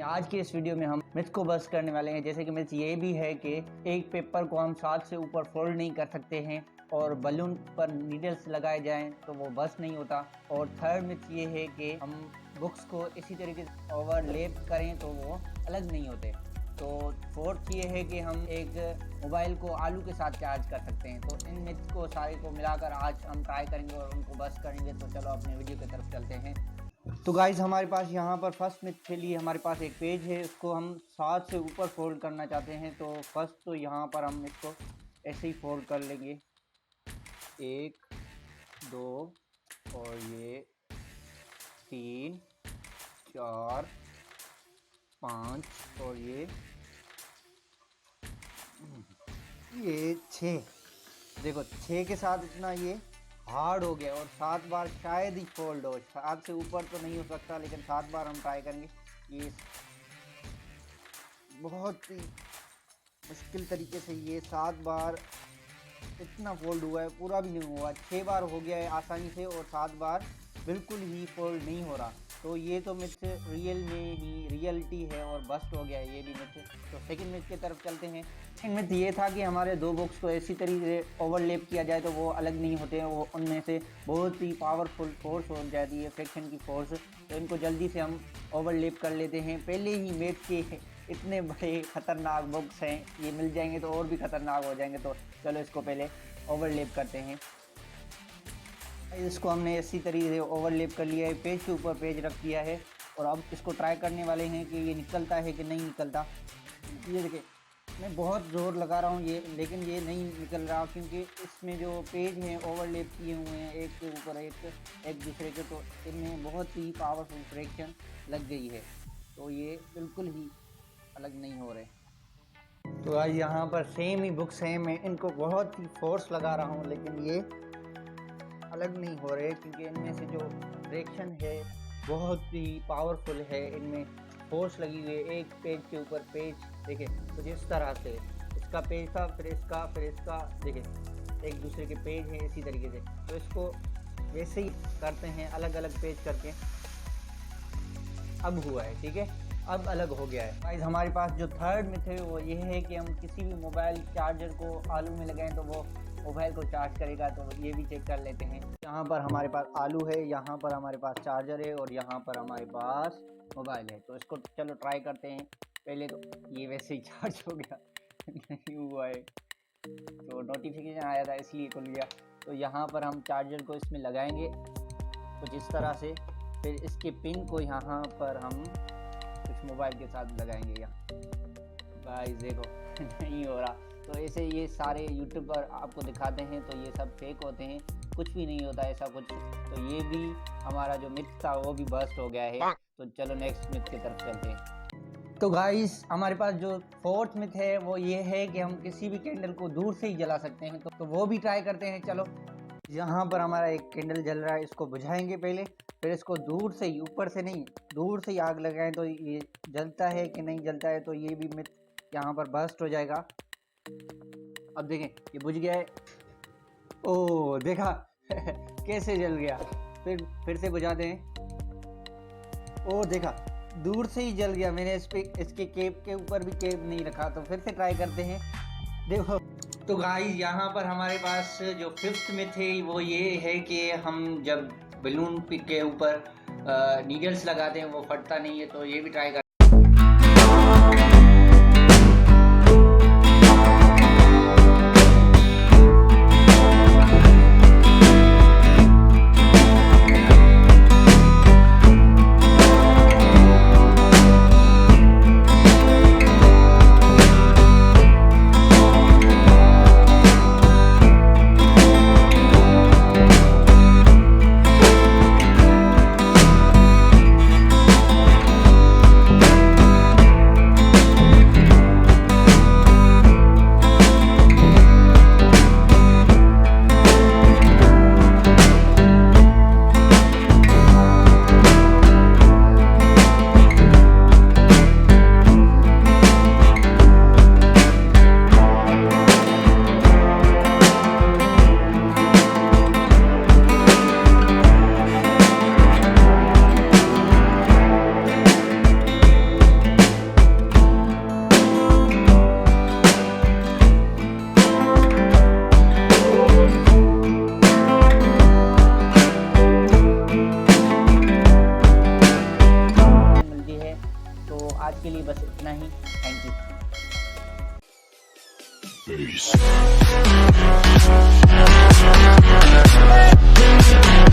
आज की इस वीडियो में हम मिथ को बस्ट करने वाले हैं। जैसे कि मिथ ये भी है कि एक पेपर को हम 7 से ऊपर फोल्ड नहीं कर सकते हैं और बलून पर नीडल्स लगाए जाएं तो वो बस्ट नहीं होता। और थर्ड मिथ ये है कि हम बुक्स को इसी तरीके से ओवरलैप करें तो वो अलग नहीं होते। तो फोर्थ ये है कि हम एक मोबाइल को आलू के साथ चार्ज कर सकते हैं। तो इन मिथ को सारे को मिलाकर आज हम ट्राई करेंगे और उनको बस्ट करेंगे। तो चलो अपने वीडियो की तरफ चलते हैं। तो गाइज हमारे पास यहाँ पर फर्स्ट मिथ के लिए हमारे पास एक पेज है, उसको हम 7 से ऊपर फोल्ड करना चाहते हैं। तो फर्स्ट तो यहाँ पर हम इसको ऐसे ही फोल्ड कर लेंगे, 1 2 और ये 3 4 5 और ये 6। देखो 6 के साथ इतना ये हार्ड हो गया और 7 बार शायद ही फोल्ड हो। 7 से ऊपर तो नहीं हो सकता, लेकिन 7 बार हम ट्राई करेंगे। ये बहुत ही मुश्किल तरीके से ये 7 बार इतना फोल्ड हुआ है, पूरा भी नहीं हुआ। 6 बार हो गया है आसानी से और 7 बार बिल्कुल ही फोल्ड नहीं हो रहा। तो ये तो मिथ रियल में ही रियलिटी है और बस्ट हो गया है ये भी मिथ। तो सेकंड मिथ की तरफ चलते हैं। सेकंड मिथ ये था कि हमारे दो बुक्स को ऐसी तरीके से ओवरलैप किया जाए तो वो अलग नहीं होते हैं। वो उनमें से बहुत ही पावरफुल फोर्स हो जाती है, फ्रिक्शन की फोर्स। तो इनको जल्दी से हम ओवरलैप कर लेते हैं। पहले ही मिथ के इतने बड़े ख़तरनाक बुक्स हैं, ये मिल जाएंगे तो और भी ख़तरनाक हो जाएंगे। तो चलो इसको पहले ओवरलैप करते हैं। इसको हमने इसी तरीके से ओवरलैप कर लिया है, पेज के ऊपर पेज रख दिया है। और अब इसको ट्राई करने वाले हैं कि ये निकलता है कि नहीं निकलता। ये देखिए मैं बहुत ज़ोर लगा रहा हूँ ये, लेकिन ये नहीं निकल रहा क्योंकि इसमें जो पेज हैं ओवरलैप किए हुए हैं एक के ऊपर एक दूसरे के। तो इनमें बहुत ही पावरफुल फ्रिक्शन लग गई है, तो ये बिल्कुल ही अलग नहीं हो रहे। तो आज यहाँ पर सेम ही बुक्स हैं, मैं इनको बहुत ही फोर्स लगा रहा हूँ लेकिन ये अलग नहीं हो रहे क्योंकि इनमें से जो फ्रिक्शन है बहुत ही पावरफुल है। इनमें फोर्स लगी हुई है, एक पेज के ऊपर पेज। देखिए कुछ इस तरह से इसका पेज था, फिर इसका देखिए एक दूसरे के पेज हैं इसी तरीके से। तो इसको वैसे ही करते हैं अलग अलग पेज करके। अब हुआ है, ठीक है, अब अलग हो गया है। गाइस हमारे पास जो थर्ड मिथ है वो ये है कि हम किसी भी मोबाइल चार्जर को आलू में लगाएं तो वो मोबाइल को चार्ज करेगा। तो ये भी चेक कर लेते हैं। यहाँ पर हमारे पास आलू है, यहाँ पर हमारे पास चार्जर है और यहाँ पर हमारे पास मोबाइल है। तो इसको चलो ट्राई करते हैं। पहले तो ये वैसे ही चार्ज हो गया नहीं हुआ है, तो नोटिफिकेशन आया था इसलिए खुल गया। तो यहाँ पर हम चार्जर को इसमें लगाएंगे कुछ इस तरह से, फिर इसके पिन को यहाँ पर हम कुछ मोबाइल के साथ लगाएंगे। यहाँ गाइस देखो नहीं हो रहा। तो ऐसे ये सारे यूट्यूबर आपको दिखाते हैं तो ये सब फेक होते हैं, कुछ भी नहीं होता ऐसा कुछ। तो ये भी हमारा जो मिथ था वो भी बस्ट हो गया है। तो चलो नेक्स्ट मिथ की तरफ चलते हैं। तो गाइस हमारे पास जो फोर्थ मिथ है वो ये है कि हम किसी भी कैंडल को दूर से ही जला सकते हैं। तो वो भी ट्राई करते हैं। चलो यहाँ पर हमारा एक कैंडल जल रहा है, इसको बुझाएंगे पहले, फिर इसको दूर से ही, ऊपर से नहीं, दूर से ही आग लगाएं तो ये जलता है कि नहीं जलता है। तो ये भी मिथ यहाँ पर बस्ट हो जाएगा। अब देखें ये बुझ गया है। ओह देखा कैसे जल गया। फिर से बुझाते हैं। ओह देखा दूर से ही जल गया। मैंने इसके केप के ऊपर भी केप नहीं रखा। तो फिर से ट्राई करते हैं। देखो तो गाइस यहाँ पर हमारे पास जो फिफ्थ मिथ है वो ये है कि हम जब बलून के ऊपर नीडल्स लगाते हैं वो फटता नहीं है। तो ये भी ट्राई कर अभी बस इतना ही। Thank you.